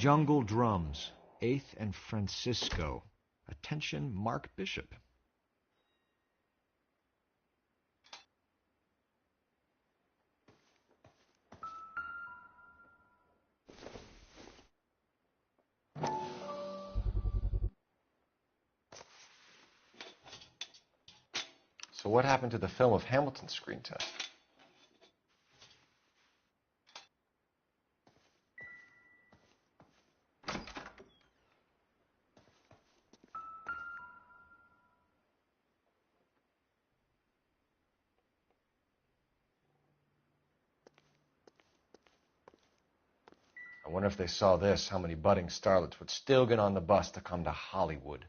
Jungle Drums, 8th and Francisco. Attention, Mark Bishop. So what happened to the film of Hamilton's screen test? I wonder if they saw this, how many budding starlets would still get on the bus to come to Hollywood.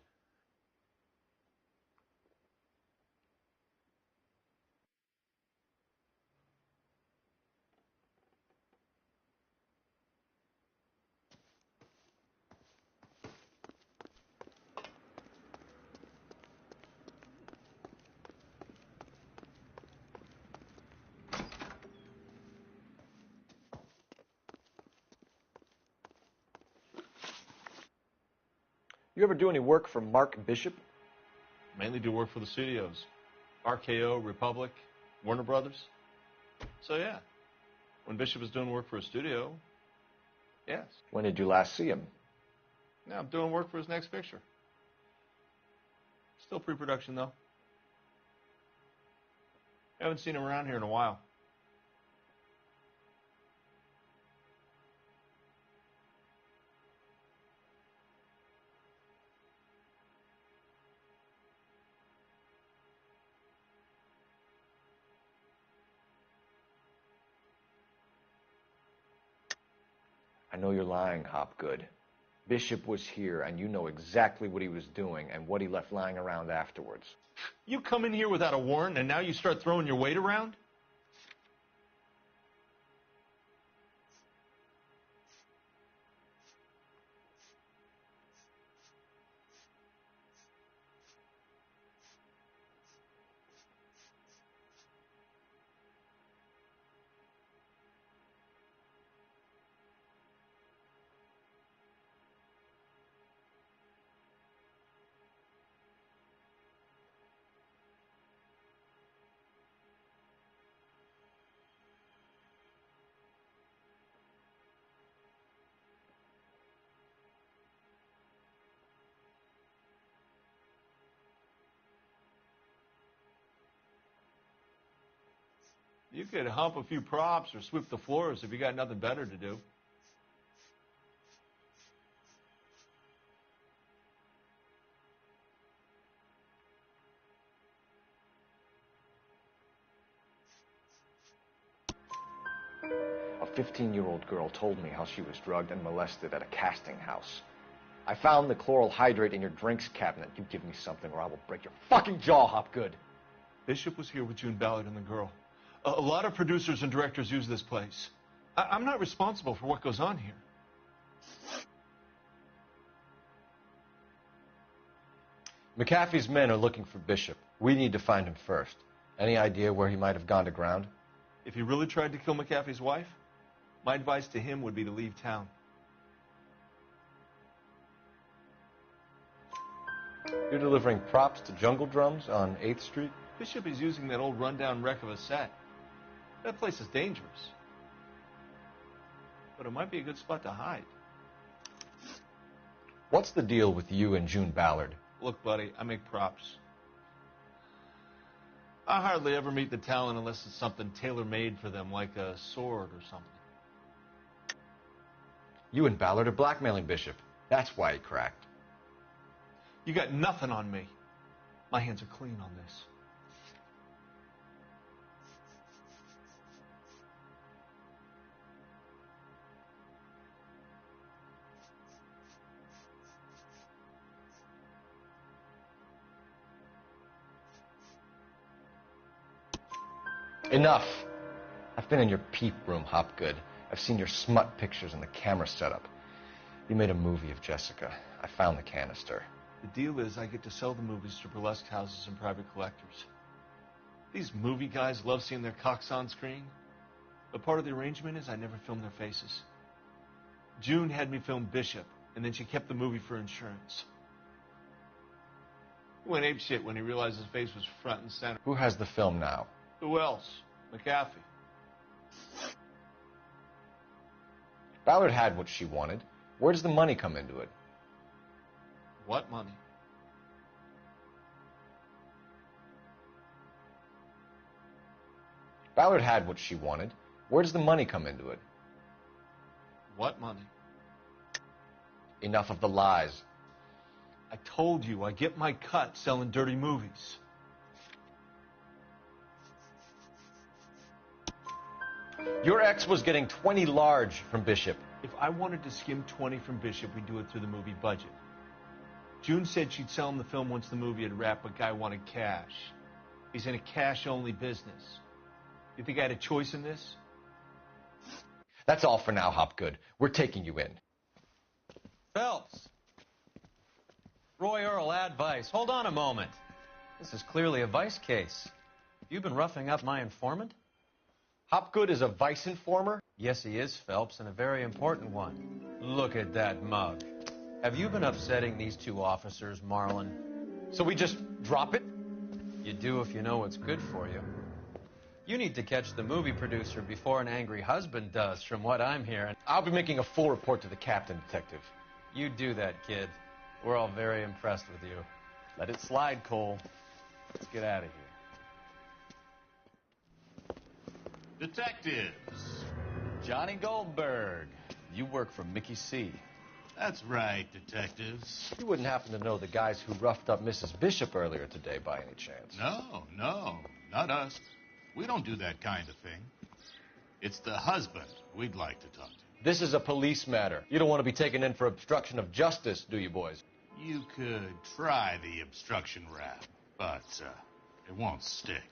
You ever do any work for Mark Bishop? Mainly do work for the studios. RKO, Republic, Warner Brothers. So yeah, when Bishop was doing work for a studio, yes. When did you last see him? Now I'm doing work for his next picture. Still pre-production though. Haven't seen him around here in a while. I know you're lying, Hopgood. Bishop was here, and you know exactly what he was doing and what he left lying around afterwards. You come in here without a warrant, and now you start throwing your weight around? You could hump a few props or sweep the floors if you got nothing better to do. A 15-year-old girl told me how she was drugged and molested at a casting house. I found the chloral hydrate in your drinks cabinet. You give me something or I will break your fucking jaw, Hopgood. Bishop was here with June Ballard and the girl. A lot of producers and directors use this place. I'm not responsible for what goes on here. McAfee's men are looking for Bishop. We need to find him first. Any idea where he might have gone to ground? If he really tried to kill McAfee's wife, my advice to him would be to leave town. You're delivering props to Jungle Drums on 8th Street? Bishop is using that old rundown wreck of a set. That place is dangerous. But it might be a good spot to hide. What's the deal with you and June Ballard? Look, buddy, I make props. I hardly ever meet the talent unless it's something tailor-made for them, like a sword or something. You and Ballard are blackmailing Bishop. That's why he cracked. You got nothing on me. My hands are clean on this. Enough! I've been in your peep room, Hopgood. I've seen your smut pictures and the camera setup. You made a movie of Jessica. I found the canister. The deal is I get to sell the movies to burlesque houses and private collectors. These movie guys love seeing their cocks on screen. But part of the arrangement is I never film their faces. June had me film Bishop, and then she kept the movie for insurance. He went apeshit when he realized his face was front and center. Who has the film now? Who else? McAfee. Ballard had what she wanted. Where does the money come into it? What money? Ballard had what she wanted. Where does the money come into it? What money? Enough of the lies. I told you, I get my cut selling dirty movies. Your ex was getting 20 large from Bishop. If I wanted to skim 20 from Bishop, we'd do it through the movie budget. June said she'd sell him the film once the movie had wrapped, but Guy wanted cash. He's in a cash-only business. You think I had a choice in this? That's all for now, Hopgood. We're taking you in. Phelps. Roy Earl, advice. Hold on a moment. This is clearly a vice case. You've been roughing up my informant? Hopgood is a vice informer? Yes, he is, Phelps, and a very important one. Look at that mug. Have you been upsetting these two officers, Marlin? So we just drop it? You do if you know what's good for you. You need to catch the movie producer before an angry husband does, from what I'm hearing. I'll be making a full report to the captain, Detective. You do that, kid. We're all very impressed with you. Let it slide, Cole. Let's get out of here. Detectives. Johnny Goldberg. You work for Mickey C. That's right, detectives. You wouldn't happen to know the guys who roughed up Mrs. Bishop earlier today by any chance? No, not us. We don't do that kind of thing. It's the husband we'd like to talk to. This is a police matter. You don't want to be taken in for obstruction of justice, do you, boys? You could try the obstruction rap, but it won't stick.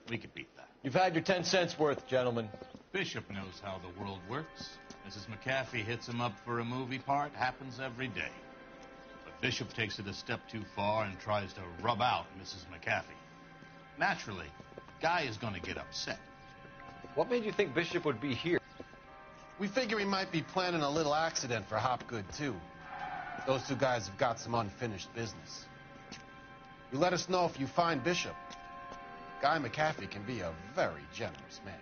We could beat that. You've had your 10 cents worth, gentlemen. Bishop knows how the world works. Mrs. McAfee hits him up for a movie part. Happens every day. But Bishop takes it a step too far and tries to rub out Mrs. McAfee. Naturally, Guy is going to get upset. What made you think Bishop would be here? We figure he might be planning a little accident for Hopgood, too. Those two guys have got some unfinished business. You let us know if you find Bishop. Guy McAfee can be a very generous man.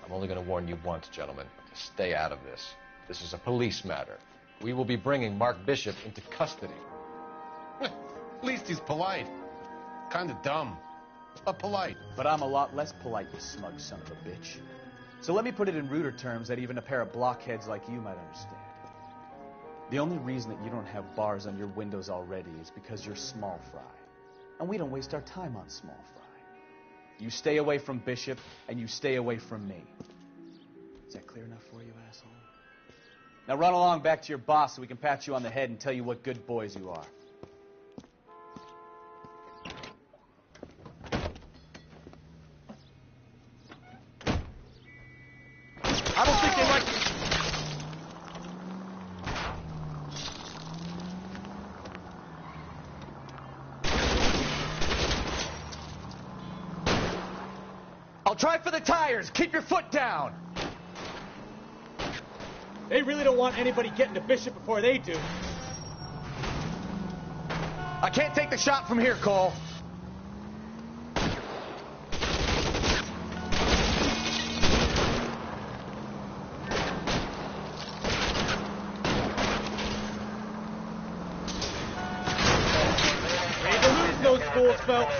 I'm only going to warn you once, gentlemen, to stay out of this. This is a police matter. We will be bringing Mark Bishop into custody. At least he's polite. Kind of dumb, but polite. But I'm a lot less polite, you smug son of a bitch. So let me put it in ruder terms that even a pair of blockheads like you might understand. The only reason that you don't have bars on your windows already is because you're small fry. And we don't waste our time on small fry. You stay away from Bishop, and you stay away from me. Is that clear enough for you, asshole? Now run along back to your boss so we can pat you on the head and tell you what good boys you are. I don't think they like you. I'll try for the tires. Keep your foot down. They really don't want anybody getting to Bishop before they do. I can't take the shot from here, Cole. Ready to lose those fools, Phelps.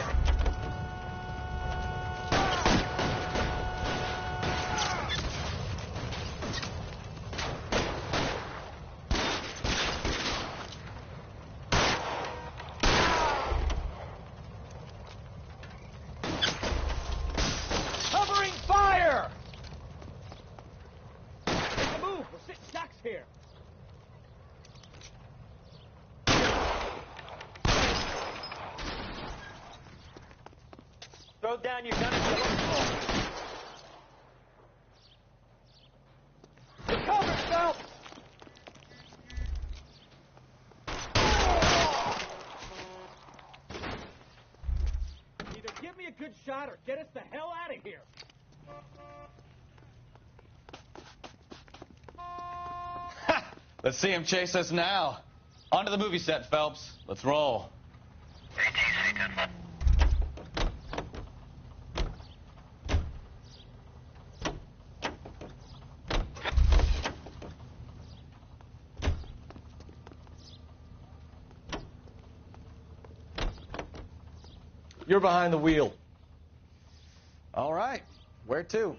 Covering fire! Make a move. We're sitting ducks here. Throw down your gun and get him. You're covered, Phelps. Either give me a good shot or get us the hell out of here. Let's see him chase us now. Onto the movie set, Phelps. Let's roll. You're behind the wheel. All right. Where to?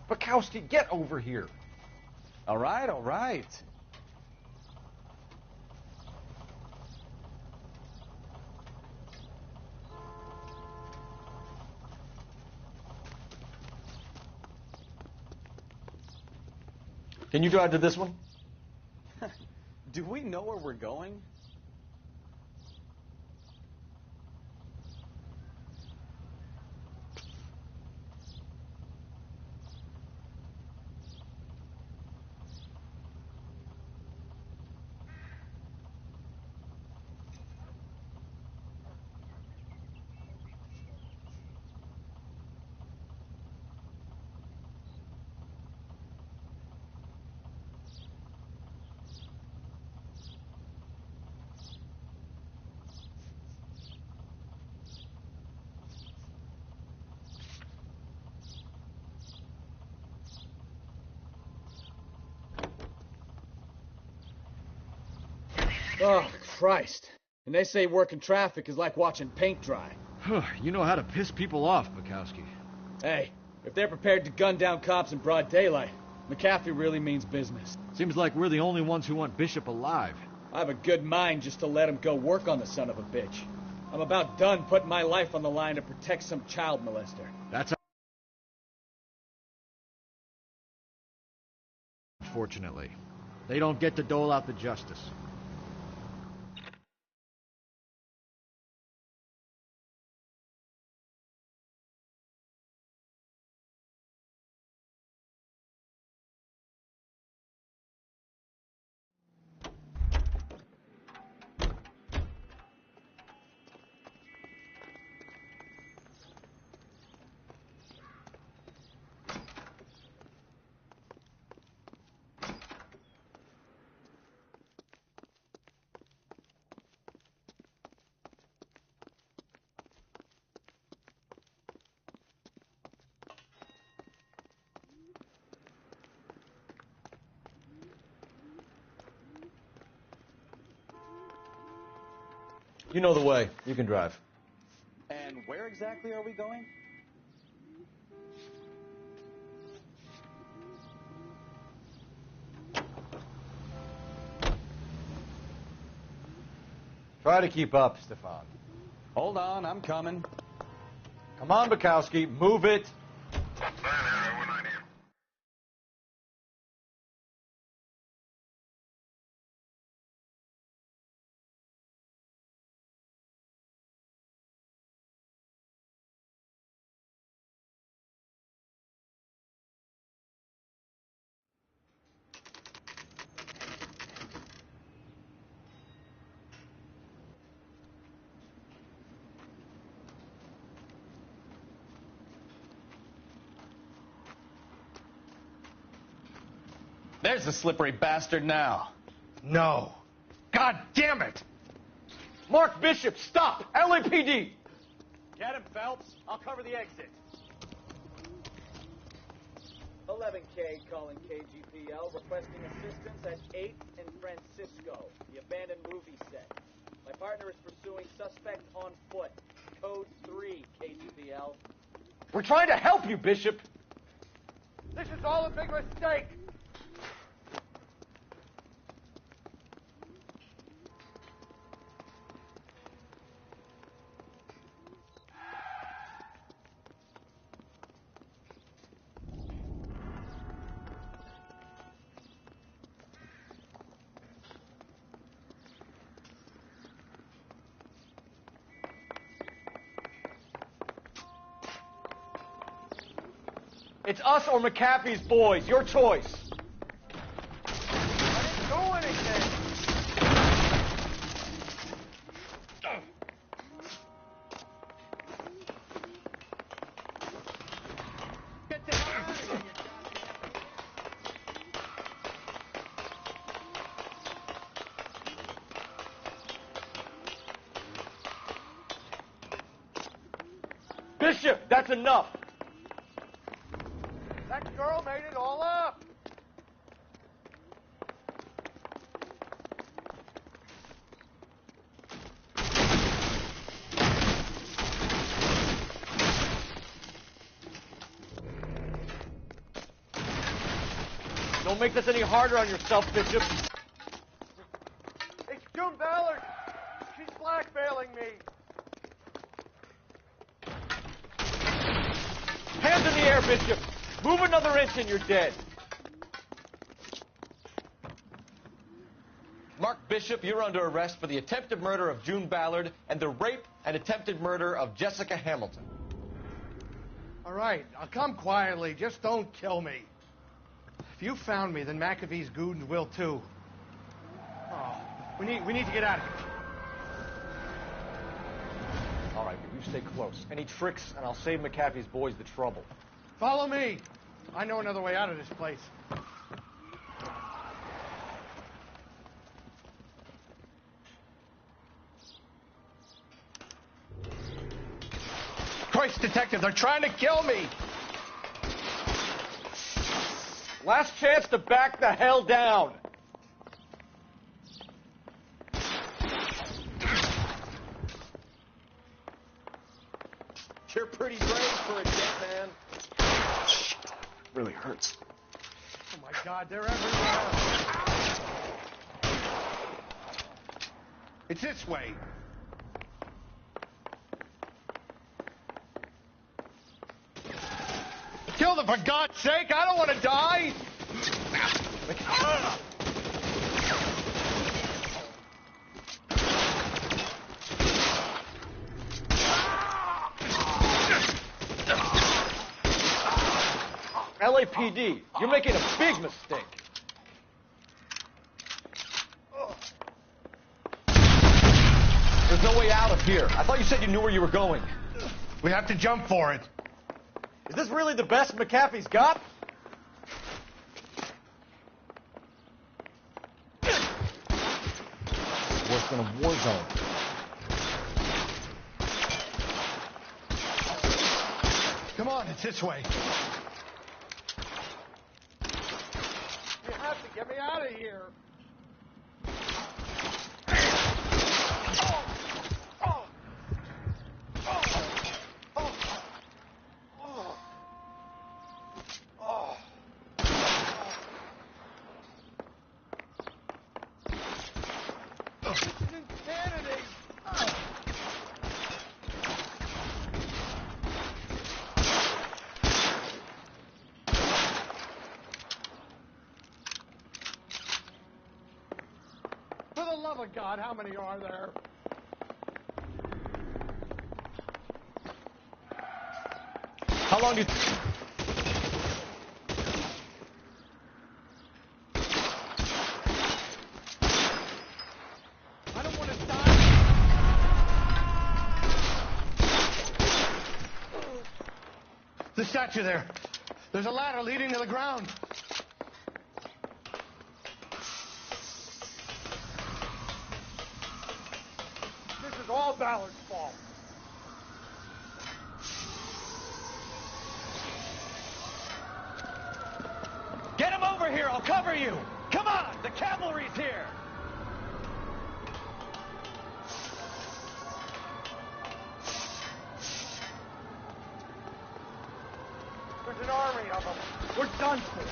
Bukowski, get over here. All right, all right. Can you drive to this one? Do we know where we're going? Oh, Christ. And they say working traffic is like watching paint dry. You know how to piss people off, Bukowski. Hey, if they're prepared to gun down cops in broad daylight, McAfee really means business. Seems like we're the only ones who want Bishop alive. I have a good mind just to let him go work on the son of a bitch. I'm about done putting my life on the line to protect some child molester. That's unfortunately. They don't get to dole out the justice. You know the way. You can drive. And where exactly are we going? Try to keep up, Stefan. Hold on, I'm coming. Come on, Bukowski. Move it. There's the slippery bastard now. No. God damn it! Mark Bishop, stop! LAPD! Get him, Phelps. I'll cover the exit. 11K calling KGPL, requesting assistance at 8th and Francisco, the abandoned movie set. My partner is pursuing suspect on foot. Code 3, KGPL. We're trying to help you, Bishop. This is all a big mistake. It's us or McAfee's boys. Your choice. I didn't do anything. Bishop, that's enough. That girl made it all up. Don't make this any harder on yourself, Bishop. It's June Ballard. She's blackmailing me. Hands in the air, Bishop. Move another inch and you're dead. Mark Bishop, you're under arrest for the attempted murder of June Ballard and the rape and attempted murder of Jessica Hamilton. All right, I'll come quietly. Just don't kill me. If you found me, then McAfee's goons will too. Oh, we need to get out of here. All right, but you stay close. Any tricks, and I'll save McAfee's boys the trouble. Follow me. I know another way out of this place. Christ, detective, they're trying to kill me. Last chance to back the hell down. You're pretty brave for a dead man. Really hurts. Oh my God, they're everywhere. It's this way. Kill them, for God's sake! I don't want to die! LAPD, you're making a big mistake. There's no way out of here. I thought you said you knew where you were going. We have to jump for it. Is this really the best McAfee's got? Worse than a war zone. Come on, it's this way. You have to get me out of here. For the love of God, how many are there? How long do you... I don't want to die. The statue there. There's a ladder leading to the ground. This is all Ballard's fault. Get him over here. I'll cover you. Come on. The cavalry's here. There's an army of them. We're done for.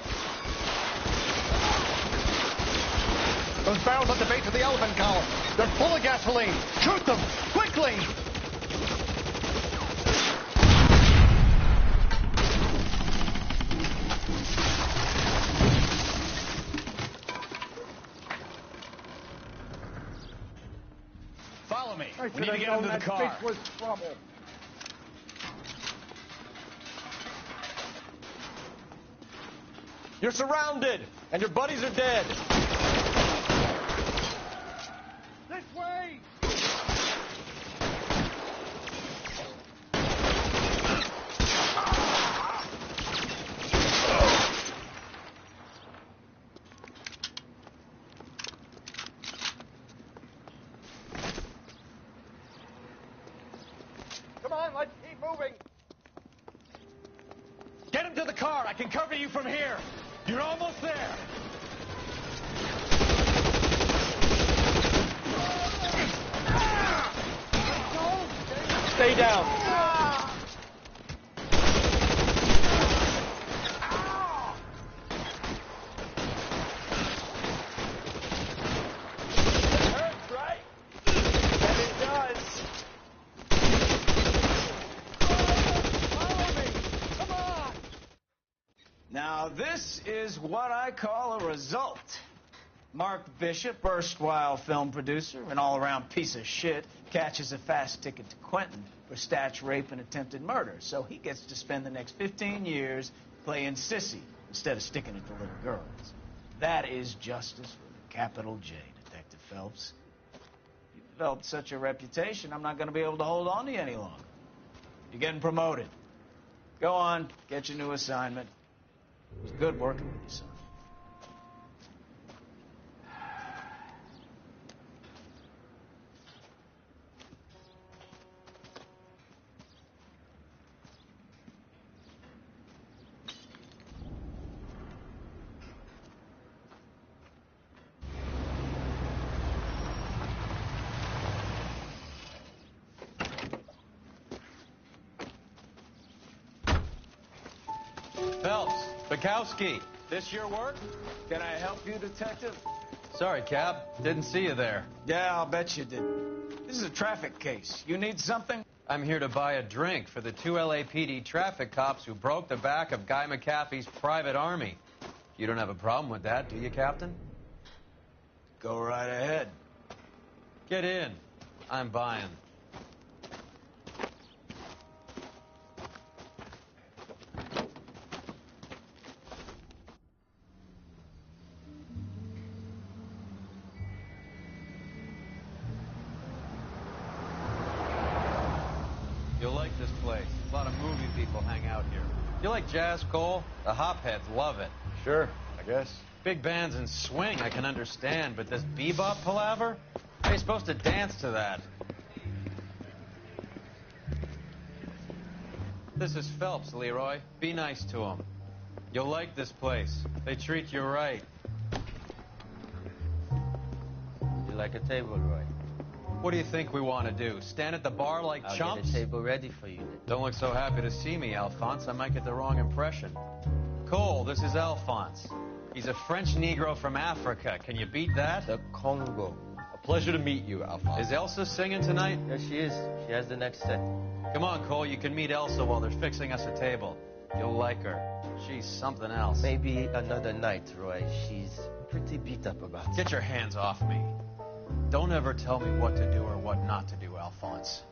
Those barrels at the base of the elephant column. They're full of gasoline. Shoot them! Quickly! Follow me. I We need to get him to the car. Bitch was trouble. You're surrounded, and your buddies are dead. This way! Come on, let's keep moving. can cover you from here. You're almost there. Stay down. It hurts, right? And it does. Follow me. Come on. Now, this is what I call a result. Mark Bishop, erstwhile film producer, an all-around piece of shit, catches a fast ticket to Quentin for statch rape and attempted murder. So he gets to spend the next 15 years playing sissy instead of sticking it to little girls. That is justice with a capital J, Detective Phelps. You've developed such a reputation, I'm not going to be able to hold on to you any longer. You're getting promoted. Go on, get your new assignment. It was good working with you, son. Phelps, Bukowski, this your work? Can I help you, Detective? Sorry, Cap. Didn't see you there. Yeah, I'll bet you did. This is a traffic case. You need something? I'm here to buy a drink for the 2 LAPD traffic cops who broke the back of Guy McAfee's private army. You don't have a problem with that, do you, Captain? Go right ahead. Get in. I'm buying. You'll like this place. A lot of movie people hang out here. You like jazz, Cole? The hopheads love it. Sure, I guess. Big bands and swing, I can understand, but this bebop palaver? How are you supposed to dance to that? This is Phelps, Leroy. Be nice to him. You'll like this place. They treat you right. You like a table, Roy? What do you think we want to do? Stand at the bar like I'll chumps? get a table ready for you. Don't look so happy to see me, Alphonse. I might get the wrong impression. Cole, this is Alphonse. He's a French Negro from Africa. Can you beat that? The Congo. A pleasure to meet you, Alphonse. Is Elsa singing tonight? Yes, she is. She has the next set. Come on, Cole. You can meet Elsa while they're fixing us a table. You'll like her. She's something else. Maybe another night, Roy. She's pretty beat up about it. Get your hands off me. Don't ever tell me what to do or what not to do, Alphonse.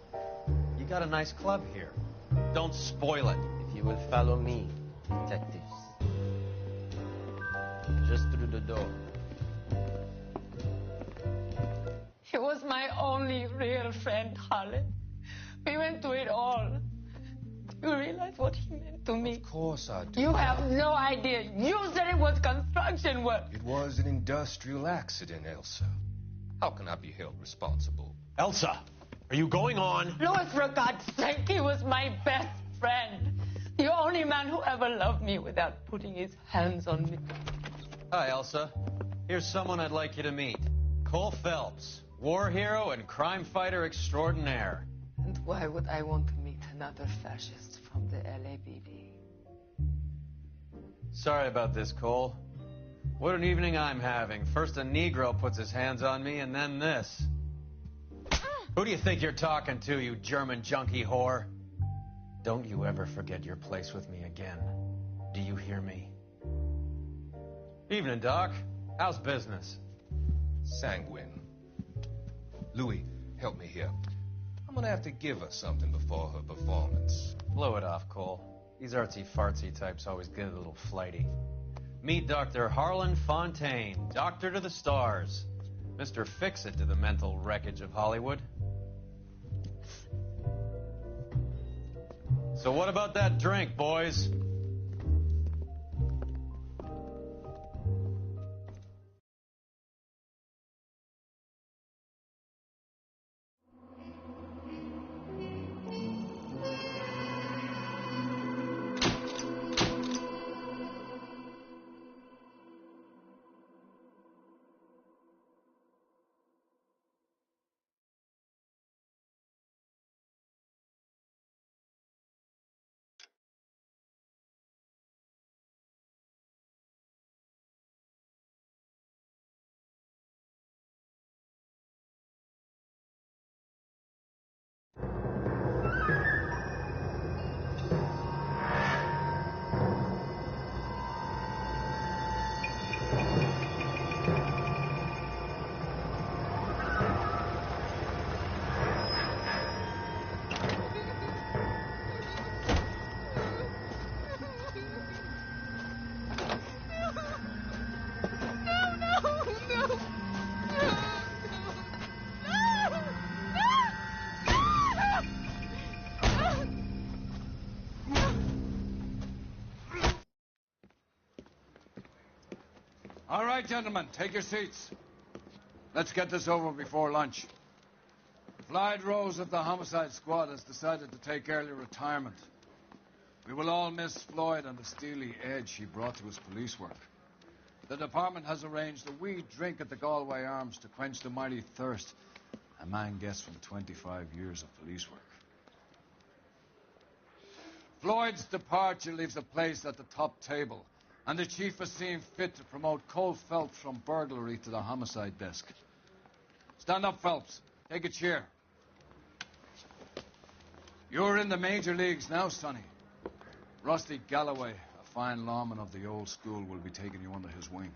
You got a nice club here. Don't spoil it. If you will follow me, detectives. Just through the door. He was my only real friend, Harlan. We went through it all. Do you realize what he meant to me? Of course I do. You have no idea. You said it was construction work. It was an industrial accident, Elsa. How can I be held responsible? Elsa, are you going on? Louis, for God's sake, he was my best friend. The only man who ever loved me without putting his hands on me. Hi, Elsa. Here's someone I'd like you to meet. Cole Phelps, war hero and crime fighter extraordinaire. And why would I want to meet another fascist from the LAPD? Sorry about this, Cole. What an evening I'm having. First a Negro puts his hands on me, and then this. Who do you think you're talking to, you German junkie whore? Don't you ever forget your place with me again. Do you hear me? Evening, Doc. How's business? Sanguine. Louis, help me here. I'm gonna have to give her something before her performance. Blow it off, Cole. These artsy-fartsy types always get a little flighty. Meet Dr. Harlan Fontaine, doctor to the stars. Mr. Fix-It to the mental wreckage of Hollywood. So what about that drink, boys? All right, gentlemen, take your seats. Let's get this over before lunch. Floyd Rose of the Homicide Squad has decided to take early retirement. We will all miss Floyd and the steely edge he brought to his police work. The department has arranged a wee drink at the Galway Arms to quench the mighty thirst a man gets from 25 years of police work. Floyd's departure leaves a place at the top table, and the chief has seen fit to promote Cole Phelps from burglary to the homicide desk. Stand up, Phelps. Take a chair. You're in the major leagues now, Sonny. Rusty Galloway, a fine lawman of the old school, will be taking you under his wing.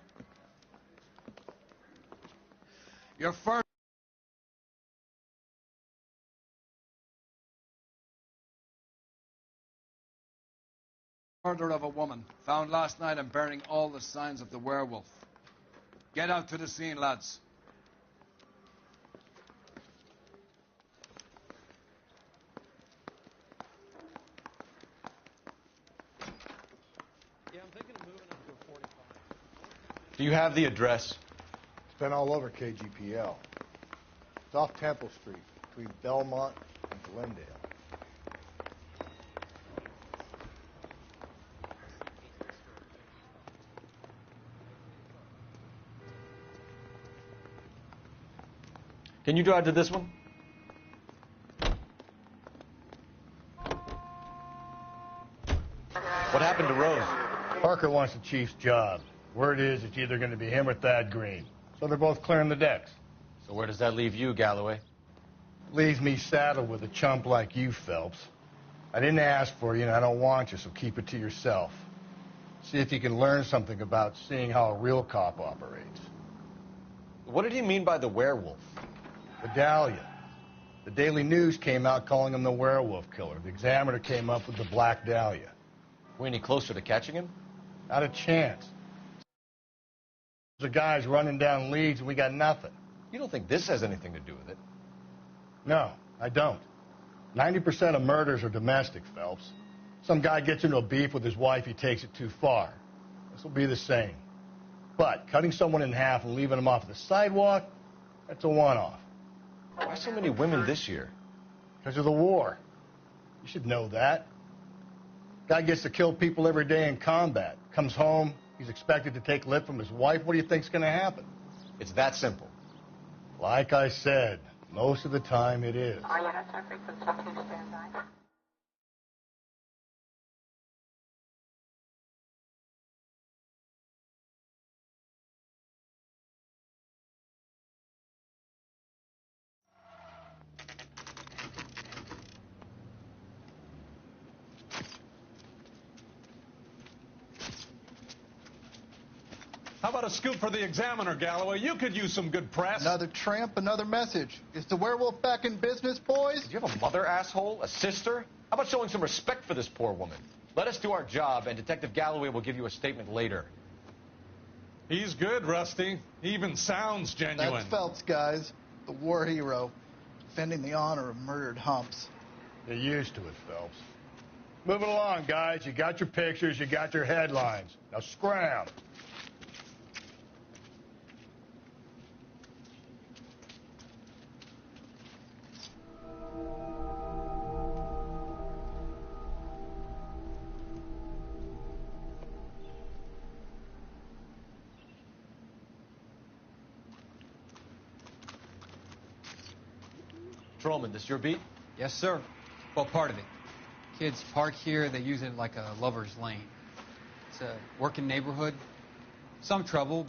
Your first murder of a woman, found last night and bearing all the signs of the werewolf. Get out to the scene, lads. Yeah, I'm thinking of moving up to a 45. Do you have the address? It's been all over KGPL. It's off Temple Street, between Belmont and Glendale. Can you drive to this one? What happened to Rose? Parker wants the chief's job. Word is it's either going to be him or Thad Green. So they're both clearing the decks. So where does that leave you, Galloway? Leaves me saddled with a chump like you, Phelps. I didn't ask for you, and I don't want you, so keep it to yourself. See if you can learn something about seeing how a real cop operates. What did he mean by the werewolf? The Dahlia. The Daily News came out calling him the werewolf killer. The Examiner came up with the Black Dahlia. We any closer to catching him? Not a chance. The guy's running down leads, and we got nothing. You don't think this has anything to do with it? No, I don't. 90% of murders are domestic, Phelps. Some guy gets into a beef with his wife, he takes it too far. This will be the same. But cutting someone in half and leaving them off the sidewalk, that's a one-off. Why so many women this year? Because of the war. You should know that. Guy gets to kill people every day in combat. Comes home, he's expected to take lip from his wife. What do you think's going to happen? It's that simple. Like I said, most of the time it is. How about a scoop for the Examiner, Galloway? You could use some good press. Another tramp, another message. Is the werewolf back in business, boys? Do you have a mother, asshole? A sister? How about showing some respect for this poor woman? Let us do our job, and Detective Galloway will give you a statement later. He's good, Rusty. He even sounds genuine. That's Phelps, guys. The war hero. Defending the honor of murdered humps. You're used to it, Phelps. Moving along, guys. You got your pictures, you got your headlines. Now scram. Trollman, this your beat? Yes, sir. Well, part of it. Kids park here, they use it like a lover's lane. It's a working neighborhood. Some trouble.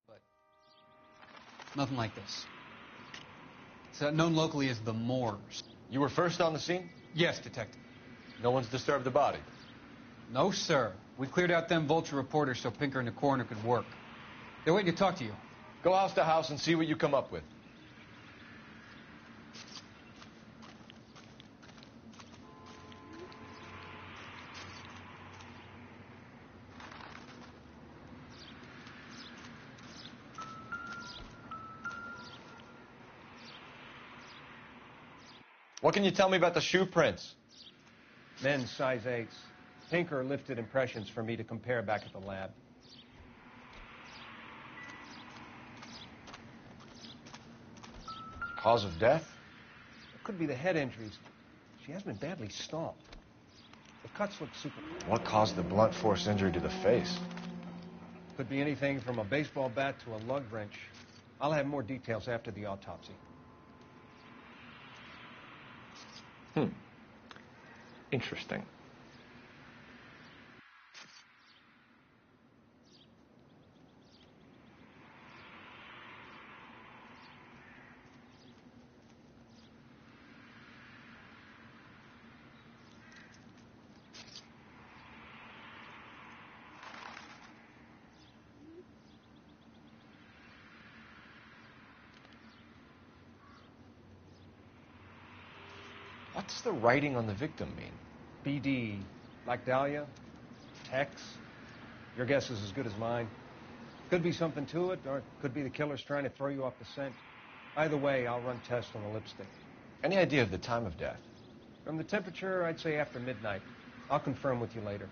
But nothing like this. It's known locally as the Moors. You were first on the scene? Yes, Detective. No one's disturbed the body? No, sir. We cleared out them vulture reporters so Pinker and the coroner could work. They're waiting to talk to you. Go house to house and see what you come up with. What can you tell me about the shoe prints? Men's size 8s. Pinker lifted impressions for me to compare back at the lab. Cause of death? It could be the head injuries. She has been badly stomped. The cuts look super. What caused the blunt force injury to the face? Could be anything from a baseball bat to a lug wrench. I'll have more details after the autopsy. Interesting. What's the writing on the victim mean? BD, like Dahlia, Hex. Your guess is as good as mine. Could be something to it, or it could be the killer's trying to throw you off the scent. Either way, I'll run tests on the lipstick. Any idea of the time of death? From the temperature, I'd say after midnight. I'll confirm with you later.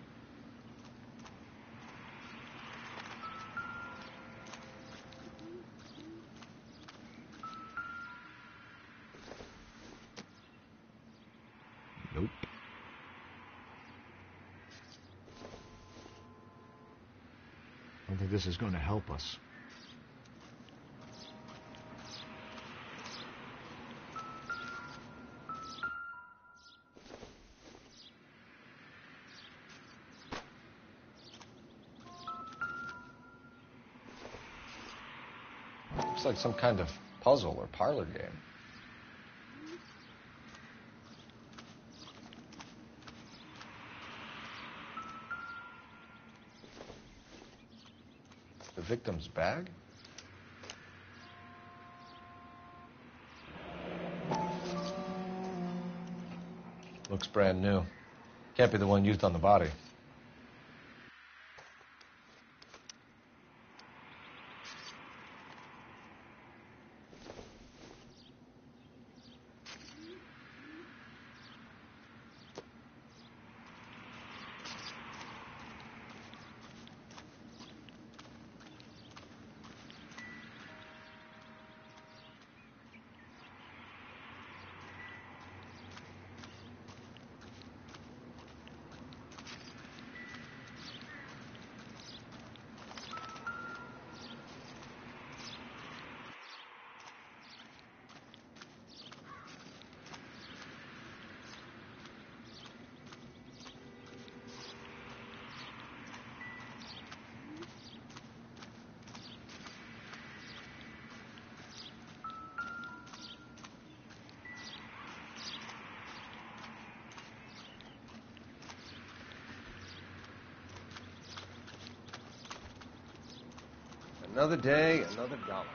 Nope. I don't think this is going to help us. Looks like some kind of puzzle or parlor game. The victim's bag? Looks brand new. Can't be the one used on the body. Another day, another dollar.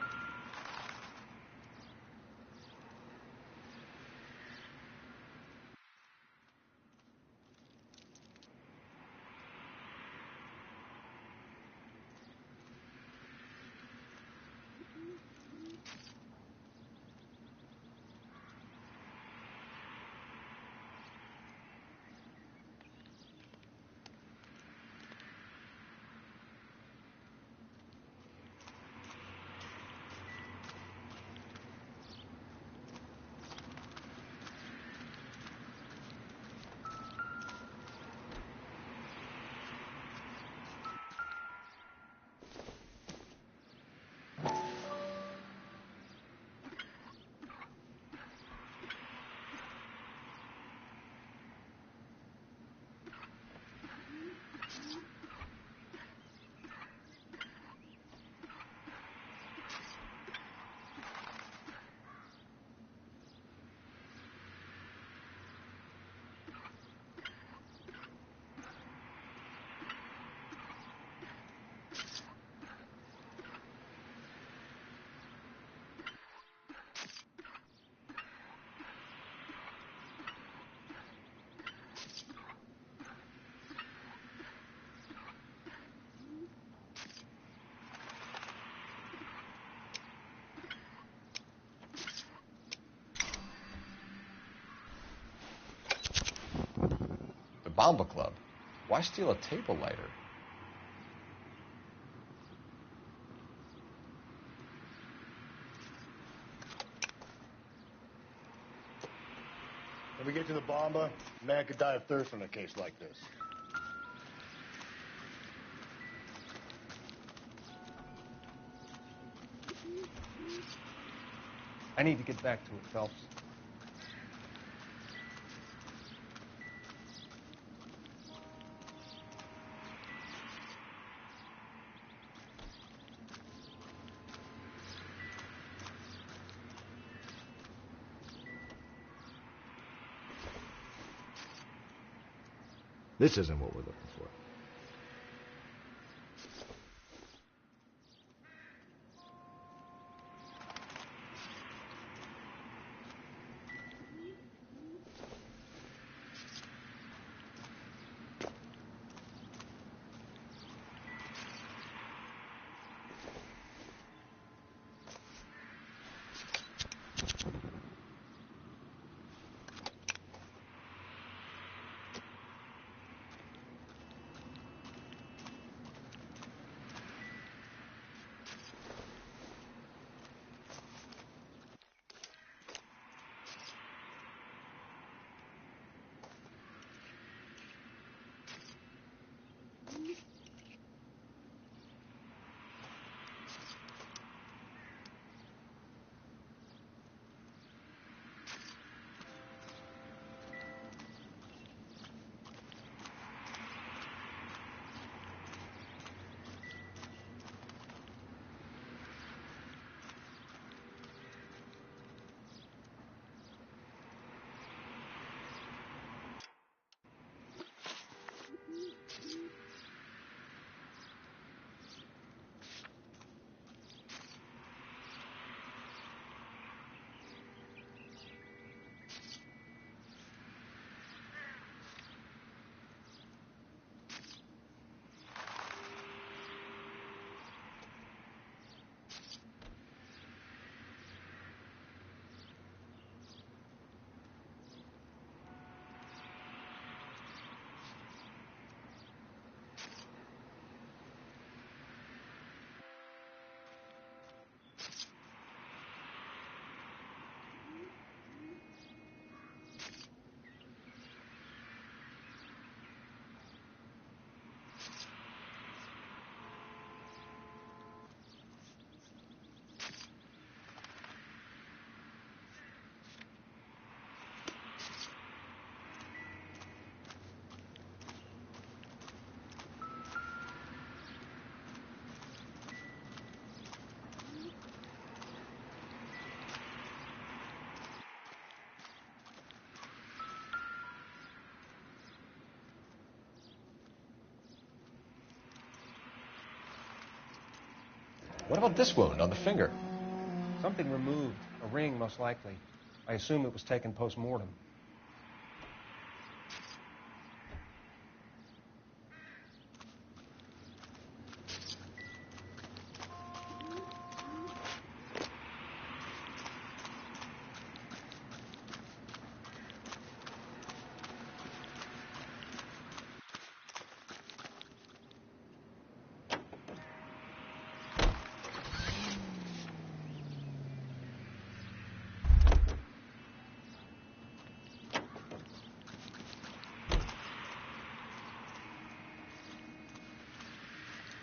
Bomba Club? Why steal a table lighter? When we get to the Bomba, a man could die of thirst in a case like this. I need to get back to it, Phelps. This isn't what we're looking for. What about this wound on the finger? Something removed. A ring, most likely. I assume it was taken post-mortem.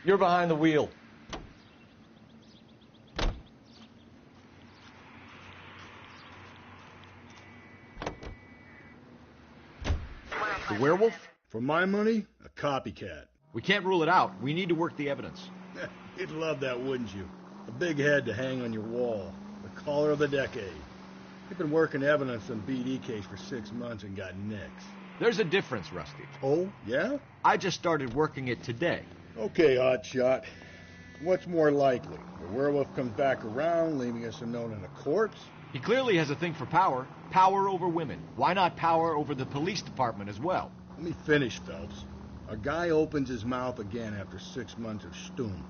You're behind the wheel. The werewolf? For my money, a copycat. We can't rule it out. We need to work the evidence. You'd love that, wouldn't you? A big head to hang on your wall. The caller of the decade. You've been working evidence on BD case for 6 months and got nicks. There's a difference, Rusty. Oh, yeah? I just started working it today. Okay, Oddshot. What's more likely? The werewolf comes back around, leaving us unknown in the courts? He clearly has a thing for power. Power over women. Why not power over the police department as well? Let me finish, Phelps. A guy opens his mouth again after 6 months of stum.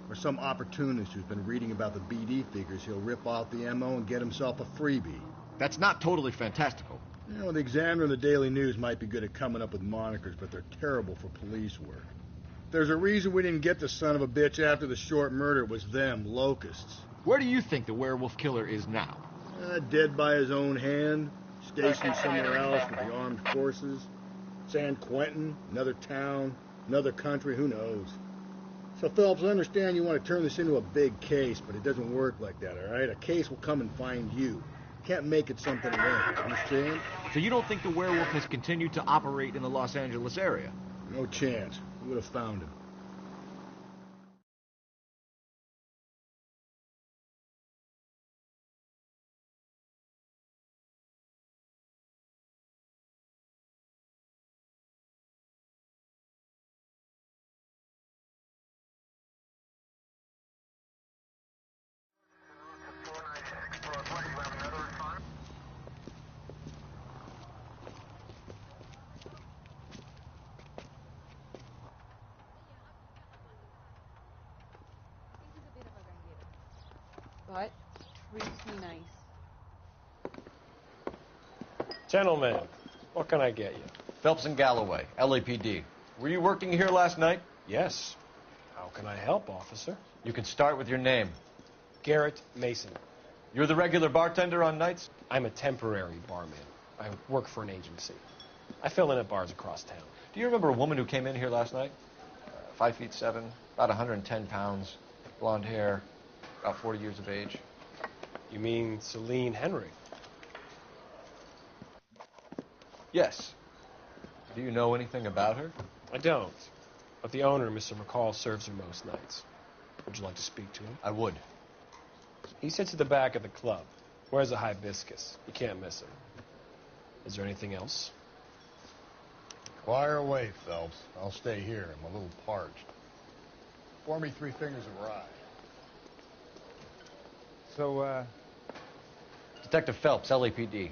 Or some opportunist who's been reading about the BD figures, he'll rip off the MO and get himself a freebie. That's not totally fantastical. You know, the Examiner and the Daily News might be good at coming up with monikers, but they're terrible for police work. There's a reason we didn't get the son of a bitch after the short murder. It was them, locusts. Where do you think the werewolf killer is now? Dead by his own hand, stationed somewhere else with the armed forces. San Quentin, another town, another country, who knows? So, Phelps, I understand you want to turn this into a big case, but it doesn't work like that, all right? A case will come and find you. Can't make it something it ain't, understand? So you don't think the werewolf has continued to operate in the Los Angeles area? No chance. We would have found him. But treats me nice. Gentlemen, what can I get you? Phelps and Galloway, LAPD. Were you working here last night? Yes. How can I help, officer? You can start with your name. Garrett Mason. You're the regular bartender on nights? I'm a temporary barman. I work for an agency. I fill in at bars across town. Do you remember a woman who came in here last night? 5'7", about 110 pounds, blonde hair, about 40 years of age. You mean Celine Henry? Yes. Do you know anything about her? I don't. But the owner, Mr. McCall, serves her most nights. Would you like to speak to him? I would. He sits at the back of the club. Wears a hibiscus. You can't miss him. Is there anything else? Fire away, Phelps. I'll stay here. I'm a little parched. Pour me 3 fingers of rye. So, Detective Phelps, LAPD.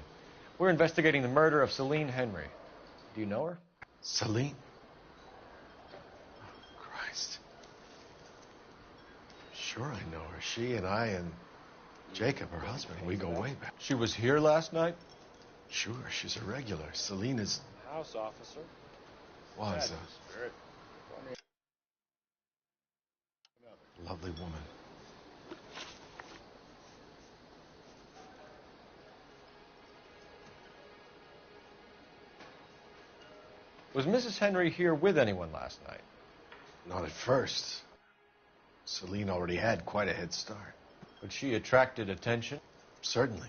We're investigating the murder of Celine Henry. Do you know her? Celine? Oh, Christ. Sure I know her. She and I and Jacob, her husband, we go way back. She was here last night? Sure, she's a regular. Celine is... House officer. Was Spirit. a lovely woman. Was Mrs. Henry here with anyone last night? Not at first. Celine already had quite a head start. But she attracted attention? Certainly.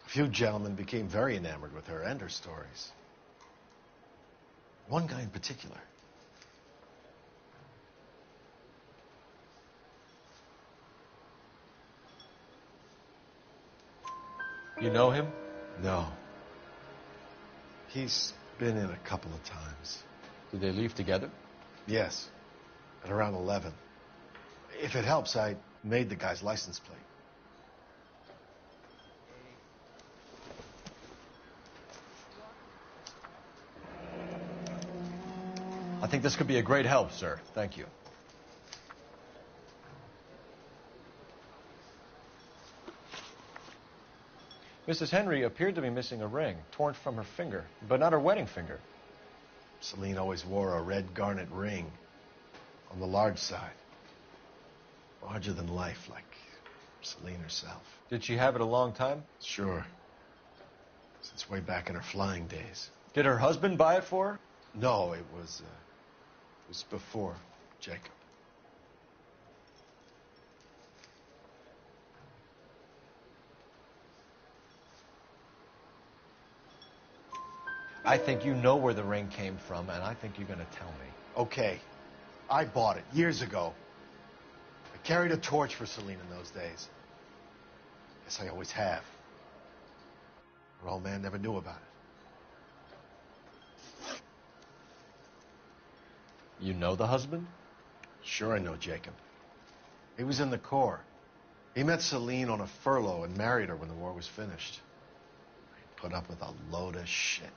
A few gentlemen became very enamored with her and her stories. One guy in particular. You know him? No. He's been in a couple of times. Did they leave together? Yes. At around 11. If it helps, I made the guy's license plate. I think this could be a great help, sir. Thank you. Mrs. Henry appeared to be missing a ring, torn from her finger, but not her wedding finger. Celine always wore a red garnet ring on the large side. Larger than life, like Celine herself. Did she have it a long time? Sure. Since way back in her flying days. Did her husband buy it for her? No, it was before Jacob. I think you know where the ring came from, and I think you're going to tell me. Okay. I bought it years ago. I carried a torch for Celine in those days. Guess I always have. Her old man never knew about it. You know the husband? Sure I know Jacob. He was in the Corps. He met Celine on a furlough and married her when the war was finished. He put up with a load of shit.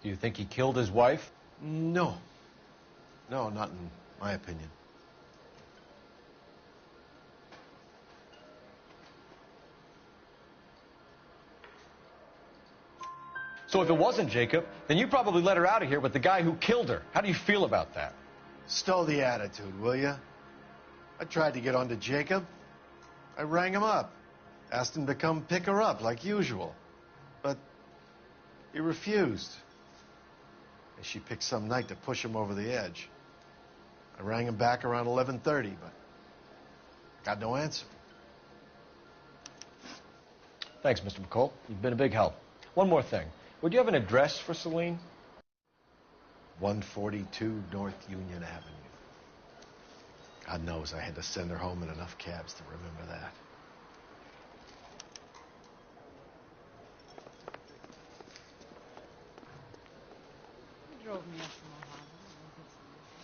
Do you think he killed his wife? No. No, not in my opinion. So if it wasn't Jacob, then you probably let her out of here with the guy who killed her. How do you feel about that? Stow the attitude, will you? I tried to get onto Jacob. I rang him up. Asked him to come pick her up, like usual. But he refused. And she picked some night to push him over the edge. I rang him back around 11:30, but got no answer. Thanks, Mr. McCall. You've been a big help. One more thing. Would you have an address for Celine? 142 North Union Avenue. God knows I had to send her home in enough cabs to remember that. You drove me up to Mojave. It wasn't so easy.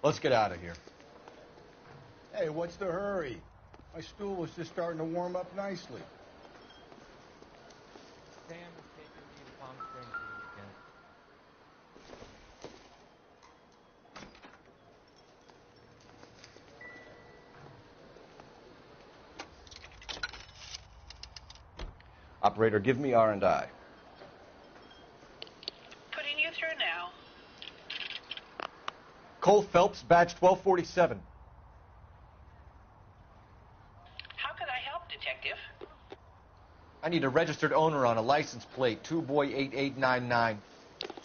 Let's get out of here. Hey, what's the hurry? My stool was just starting to warm up nicely. Sam is taking me to Palm Springs for the weekend. Operator, give me R&I. Putting you through now. Cole Phelps, badge 1247. How could I help, Detective? I need a registered owner on a license plate, 2boy8899.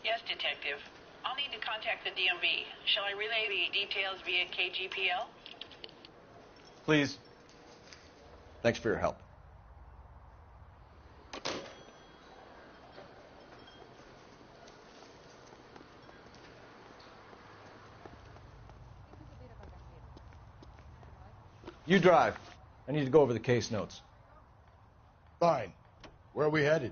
Yes, Detective. I'll need to contact the DMV. Shall I relay the details via KGPL? Please. Thanks for your help. You drive. I need to go over the case notes. Fine. Where are we headed?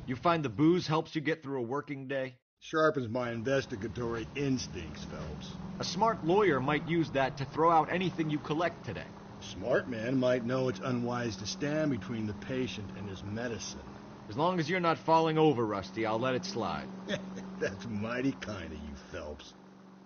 You find the booze helps you get through a working day? Sharpens my investigatory instincts, Phelps. A smart lawyer might use that to throw out anything you collect today. A smart man might know it's unwise to stand between the patient and his medicine. As long as you're not falling over, Rusty, I'll let it slide. That's mighty kind of you, Phelps.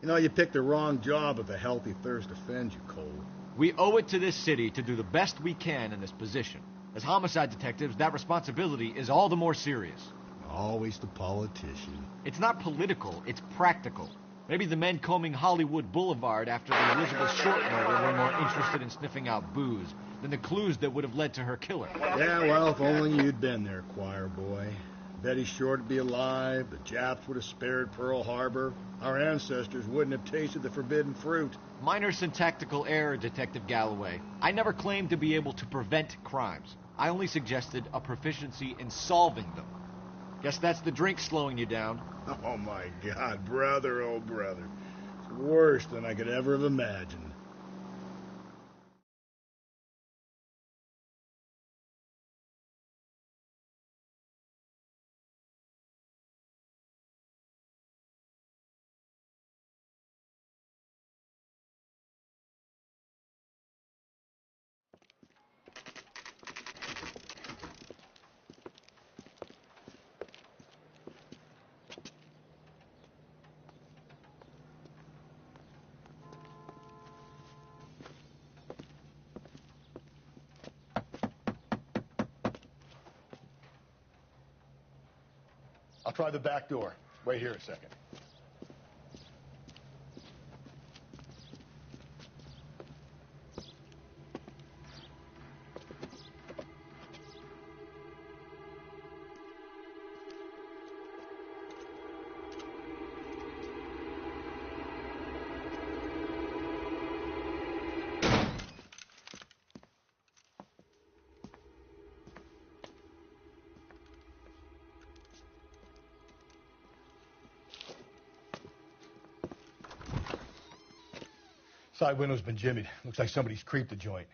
You know, you picked the wrong job if a healthy thirst offends you, Cole. We owe it to this city to do the best we can in this position. As homicide detectives, that responsibility is all the more serious. Always the politician. It's not political, it's practical. Maybe the men combing Hollywood Boulevard after the Elizabeth Short murder were more interested in sniffing out booze than the clues that would have led to her killer. Yeah, well, if only you'd been there, choir boy. Betty Short would be alive, the Japs would have spared Pearl Harbor, our ancestors wouldn't have tasted the forbidden fruit. Minor syntactical error, Detective Galloway. I never claimed to be able to prevent crimes. I only suggested a proficiency in solving them. Guess that's the drink slowing you down. Oh, my God, brother, oh, brother. It's worse than I could ever have imagined. I'll try the back door. Wait here a second. Side window's been jimmied. Looks like somebody's creeped the joint.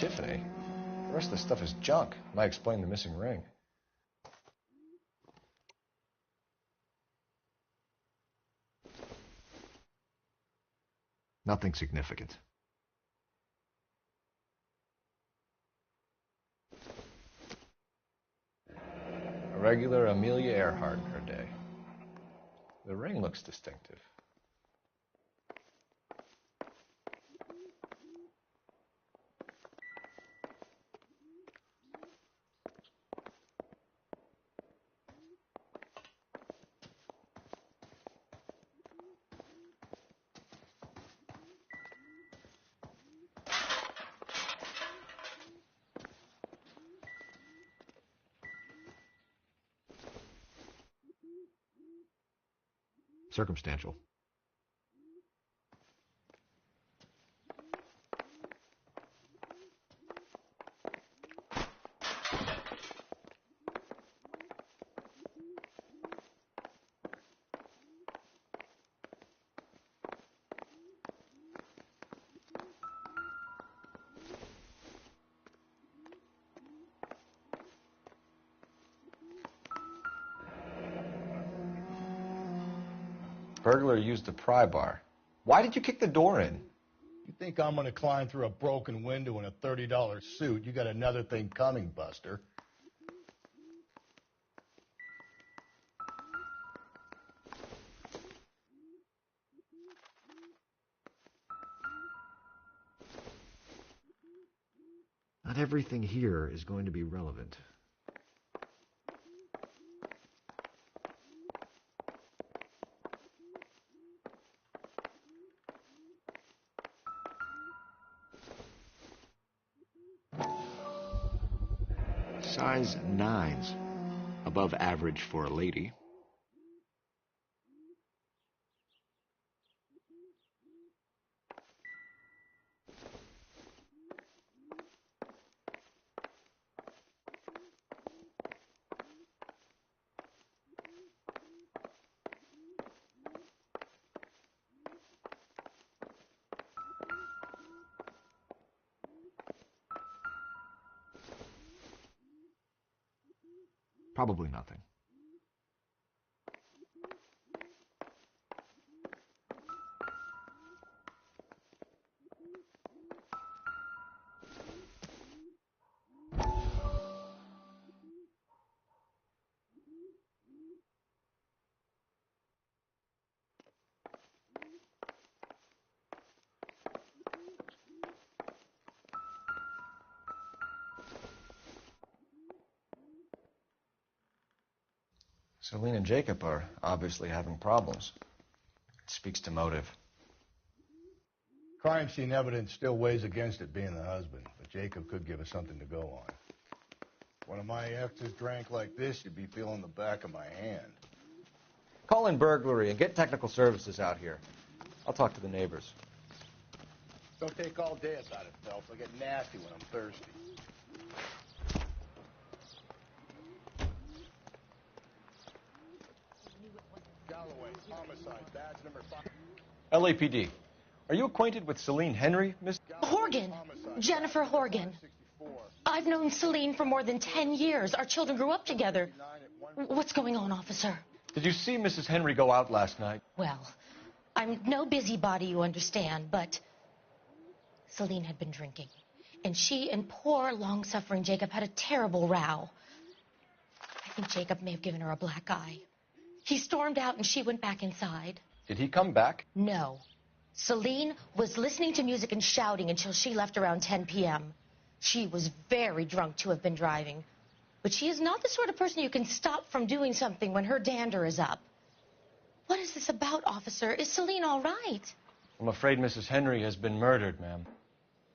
Tiffany. The rest of the stuff is junk. Might explain the missing ring. Nothing significant. A regular Amelia Earhart in her day. The ring looks distinctive. Circumstantial. Burglar used a pry bar. Why did you kick the door in? You think I'm going to climb through a broken window in a $30 suit? You got another thing coming, Buster. Not everything here is going to be relevant. Size 9s. Above average for a lady. Probably nothing. Celine and Jacob are obviously having problems. It speaks to motive. Crime scene evidence still weighs against it being the husband, but Jacob could give us something to go on. If one of my exes drank like this, you'd be feeling the back of my hand. Call in burglary and get technical services out here. I'll talk to the neighbors. Don't take all day about it, Phelps. I get nasty when I'm thirsty. Galloway, homicide, badge number 5. LAPD. Are you acquainted with Celine Henry, Miss? Horgan. Jennifer Horgan. I've known Celine for more than 10 years. Our children grew up together. What's going on, officer? Did you see Mrs. Henry go out last night? Well, I'm no busybody, you understand, but Celine had been drinking. And she and poor, long-suffering Jacob had a terrible row. I think Jacob may have given her a black eye. He stormed out and she went back inside. Did he come back? No. Celine was listening to music and shouting until she left around 10 p.m. She was very drunk to have been driving. But she is not the sort of person you can stop from doing something when her dander is up. What is this about, officer? Is Celine all right? I'm afraid Mrs. Henry has been murdered, ma'am.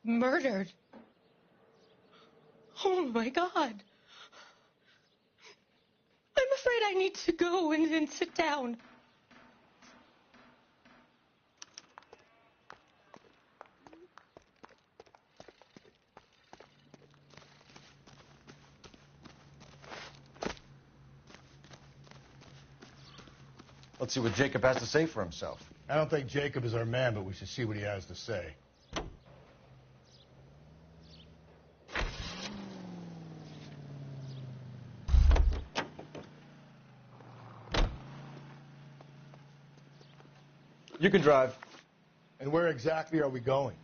Murdered? Oh, my God. I'm afraid I need to go and sit down. Let's see what Jacob has to say for himself. I don't think Jacob is our man, but we should see what he has to say. You can drive. And where exactly are we going?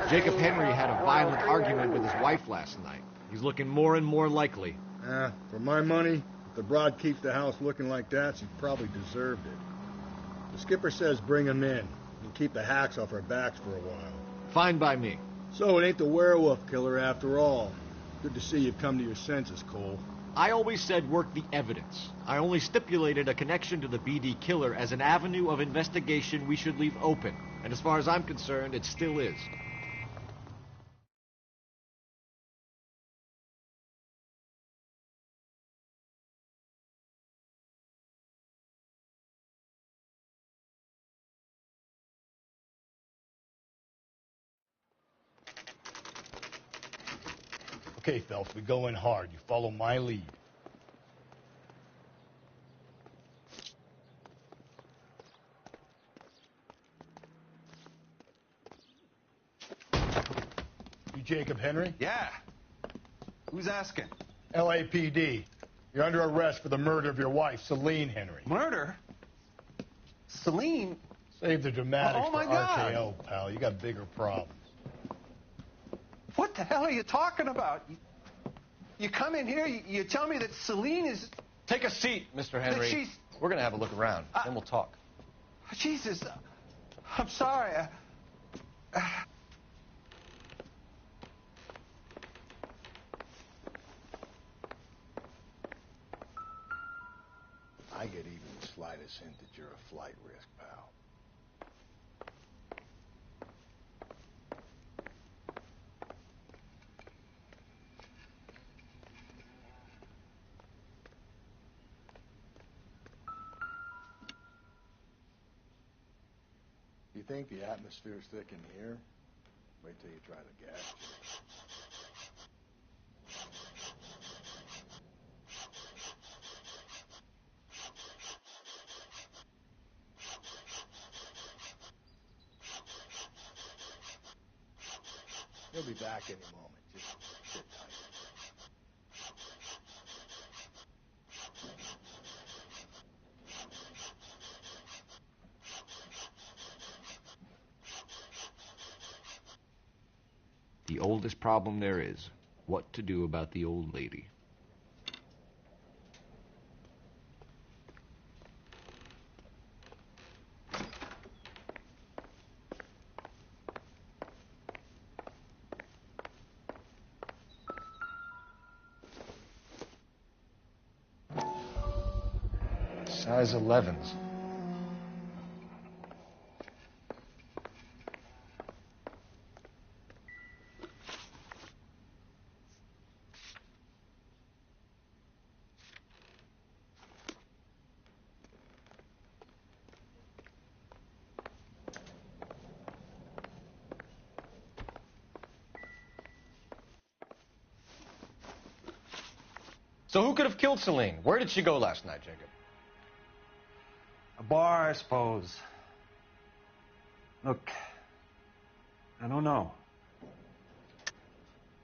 Jacob Henry had a violent argument with his wife last night. He's looking more and more likely. For my money, if the broad keeps the house looking like that, she probably deserved it. The skipper says bring him in and keep the hacks off our backs for a while. Fine by me. So it ain't the werewolf killer after all. Good to see you've come to your senses, Cole. I always said work the evidence. I only stipulated a connection to the BD killer as an avenue of investigation we should leave open. And as far as I'm concerned, it still is. Okay, Phelps, we go in hard. You follow my lead. You Jacob Henry? Yeah. Who's asking? LAPD. You're under arrest for the murder of your wife, Celine Henry. Murder? Celine? Save the dramatics Oh, my for God. RKO, pal. You got bigger problems. What the hell are you talking about? You come in here, you tell me that Celine is... Take a seat, Mr. Henry. she's... We're going to have a look around, then we'll talk. Jesus, I'm sorry. I get even the slightest hint that you're a flight risk, pal. You think the atmosphere's thick in here? Wait till you try the gas. He'll be back any moment. Just sit tight. The oldest problem there is, what to do about the old lady. Size 11s. So who could have killed Celine? Where did she go last night, Jacob? A bar, I suppose. Look, I don't know.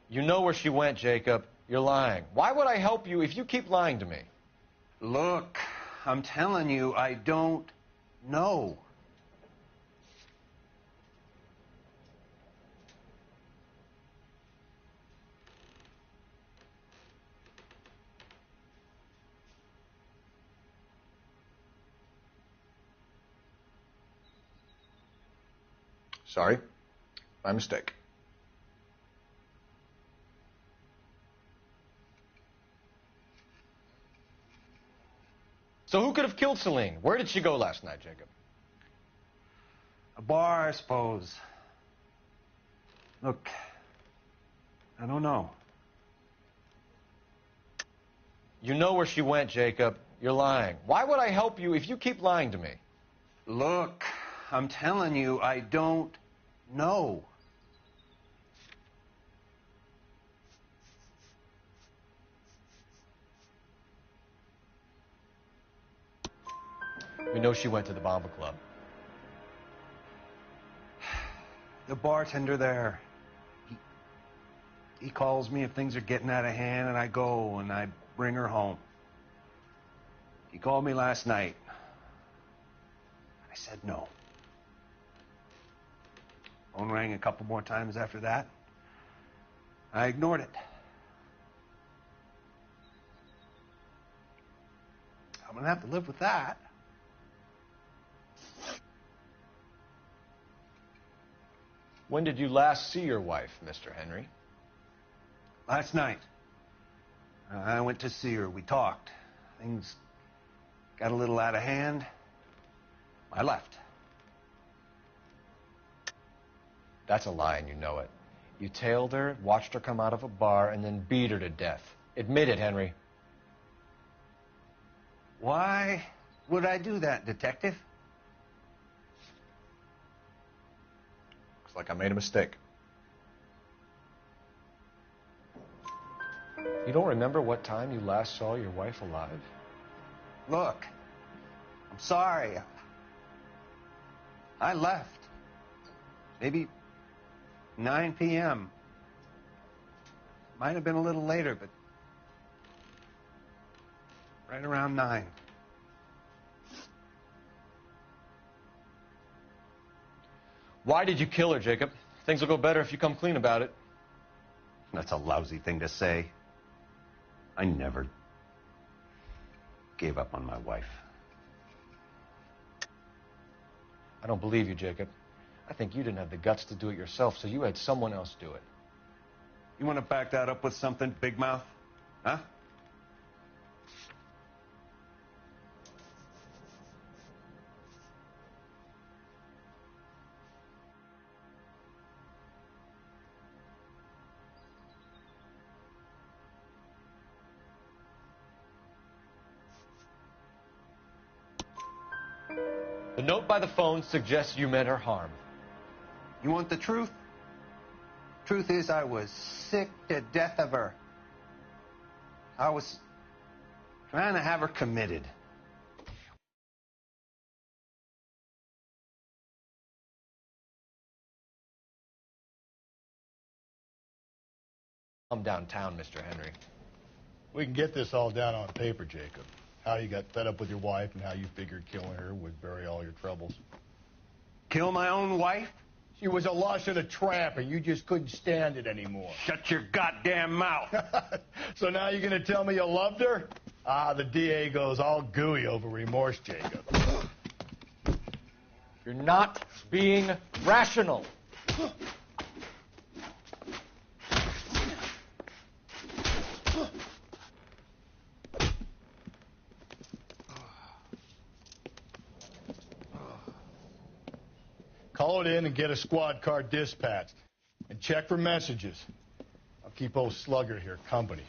You know where she went, Jacob. You're lying. Why would I help you if you keep lying to me? Look, I'm telling you, I don't know. Sorry. My mistake. So who could have killed Celine? Where did she go last night, Jacob? A bar, I suppose. Look, I don't know. You know where she went, Jacob. You're lying. Why would I help you if you keep lying to me? Look, I'm telling you, I don't know. We know she went to the Bomba Club. The bartender there, He calls me if things are getting out of hand, and I go and I bring her home. He called me last night. I said no. Phone rang a couple more times after that. I ignored it. I'm gonna have to live with that. When did you last see your wife, Mr. Henry? Last night. I went to see her. We talked. Things got a little out of hand. I left. That's a lie, and you know it. You tailed her, watched her come out of a bar, and then beat her to death. Admit it, Henry. Why would I do that, Detective? Looks like I made a mistake. You don't remember what time you last saw your wife alive? Look, I'm sorry. I left. Maybe 9 p.m. Might have been a little later, but right around 9. Why did you kill her, Jacob? Things will go better if you come clean about it. That's a lousy thing to say. I never gave up on my wife. I don't believe you, Jacob. I think you didn't have the guts to do it yourself, so you had someone else do it. You want to back that up with something, Big Mouth? Huh? The note by the phone suggests you meant her harm. You want the truth? Truth is, I was sick to death of her. I was trying to have her committed. I'm downtown, Mr. Henry. We can get this all down on paper, Jacob. How you got fed up with your wife and how you figured killing her would bury all your troubles. Kill my own wife? She was a lush and a tramp, and you just couldn't stand it anymore. Shut your goddamn mouth. So now you're going to tell me you loved her? Ah, the DA goes all gooey over remorse, Jacob. You're not being rational. Call it in and get a squad car dispatched. And check for messages. I'll keep old Slugger here company.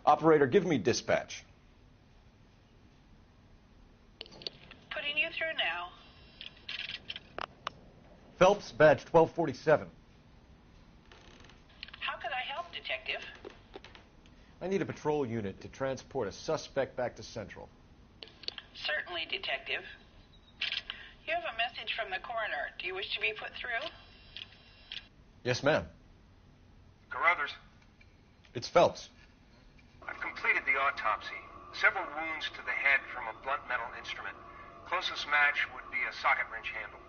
Operator, give me dispatch. Putting you through now. Phelps, badge 1247. How could I help, Detective? I need a patrol unit to transport a suspect back to Central. Certainly, Detective. You have a message from the coroner. Do you wish to be put through? Yes, ma'am. Carruthers, It's Phelps. I've completed the autopsy. Several wounds to the head from a blunt metal instrument. Closest match would be a socket wrench handle.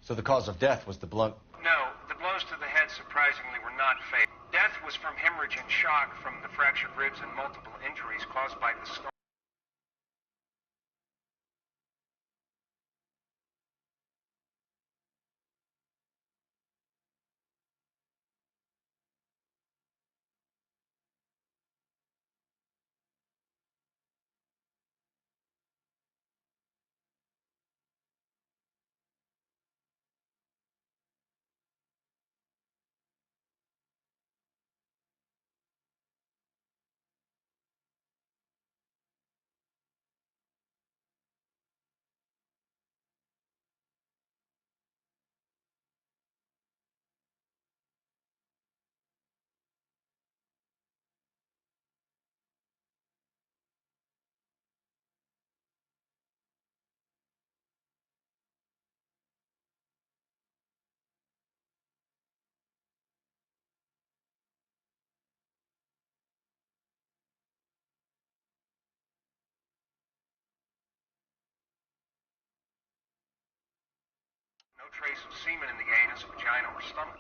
So the cause of death was the blunt... No, the blows to the head surprisingly were not fatal. Death was from hemorrhage and shock from the fractured ribs and multiple injuries caused by the storm. trace of semen in the anus, vagina, or stomach.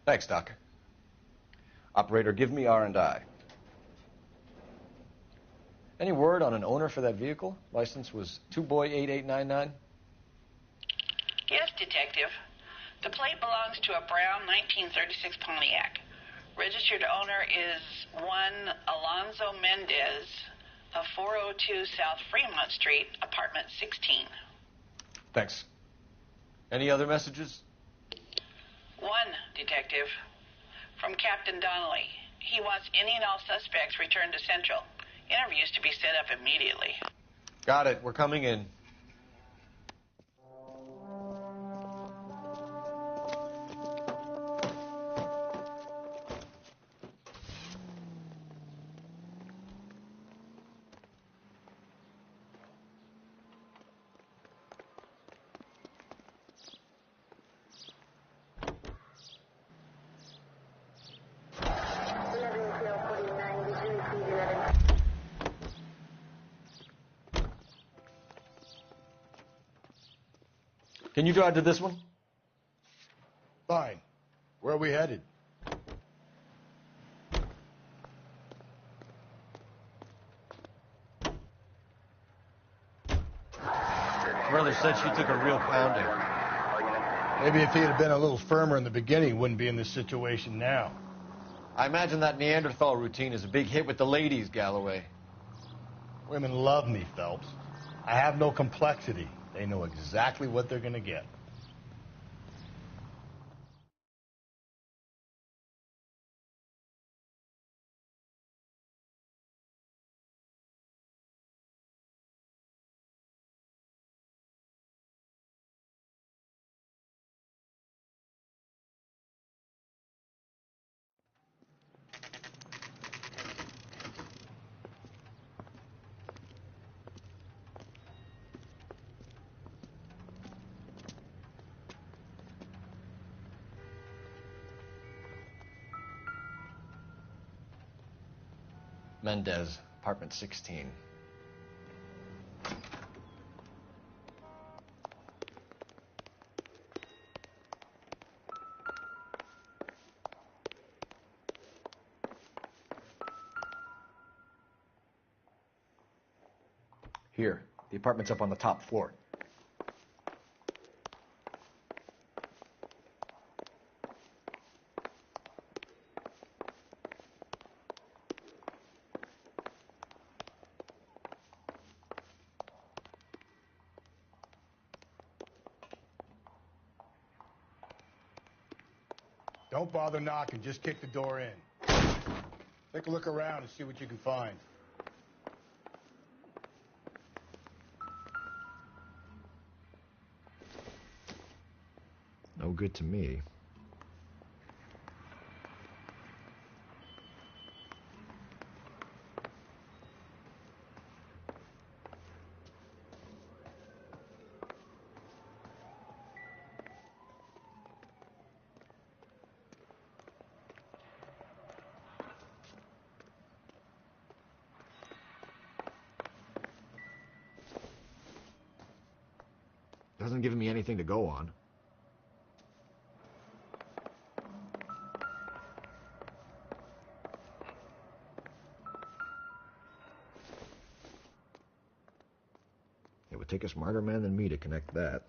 Thanks, Doc. Operator, give me R&I. Any word on an owner for that vehicle? License was 2boy8899. Yes, Detective. The plate belongs to a brown 1936 Pontiac. Registered owner is one Alonzo Mendez of 402 South Fremont Street, apartment 16. Thanks. Any other messages? One, Detective. From Captain Donnelly. He wants any and all suspects returned to Central. Interviews to be set up immediately. Got it. We're coming in. Can you drive to this one? Fine. Where are we headed? Brother said she took a real pounding. Maybe if he had been a little firmer in the beginning, he wouldn't be in this situation now. I imagine that Neanderthal routine is a big hit with the ladies, Galloway. Women love me, Phelps. I have no complexity. They know exactly what they're going to get. Mendez, apartment 16. Here, the apartment's up on the top floor. Don't bother knocking, just kick the door in. Take a look around and see what you can find. No good to me. Hasn't given me anything to go on. It would take a smarter man than me to connect that.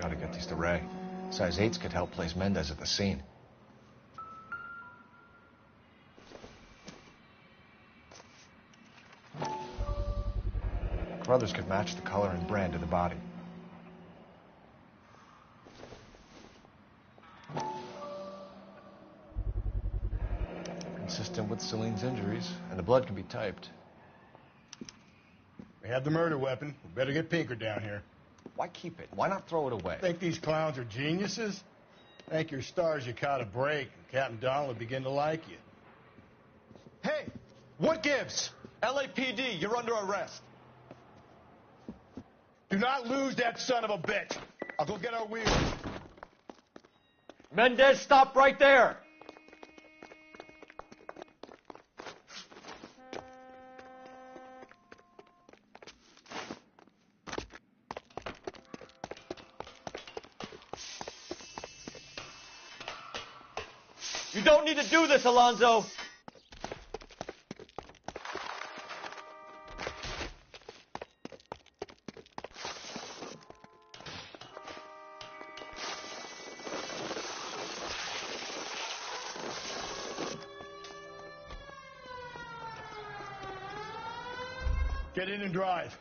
Gotta get these to Ray. Size 8s could help place Mendez at the scene. Brothers could match the color and brand of the body. Consistent with Celine's injuries, and the blood can be typed. We have the murder weapon. We better get Pinker down here. Why keep it? Why not throw it away? Think these clowns are geniuses? Thank your stars you caught a break, and Captain Donald will begin to like you. Hey, what gives? LAPD, you're under arrest. Do not lose that son of a bitch. I'll go get our wheels. Mendez, stop right there! You don't need to do this, Alonzo! Get in and drive.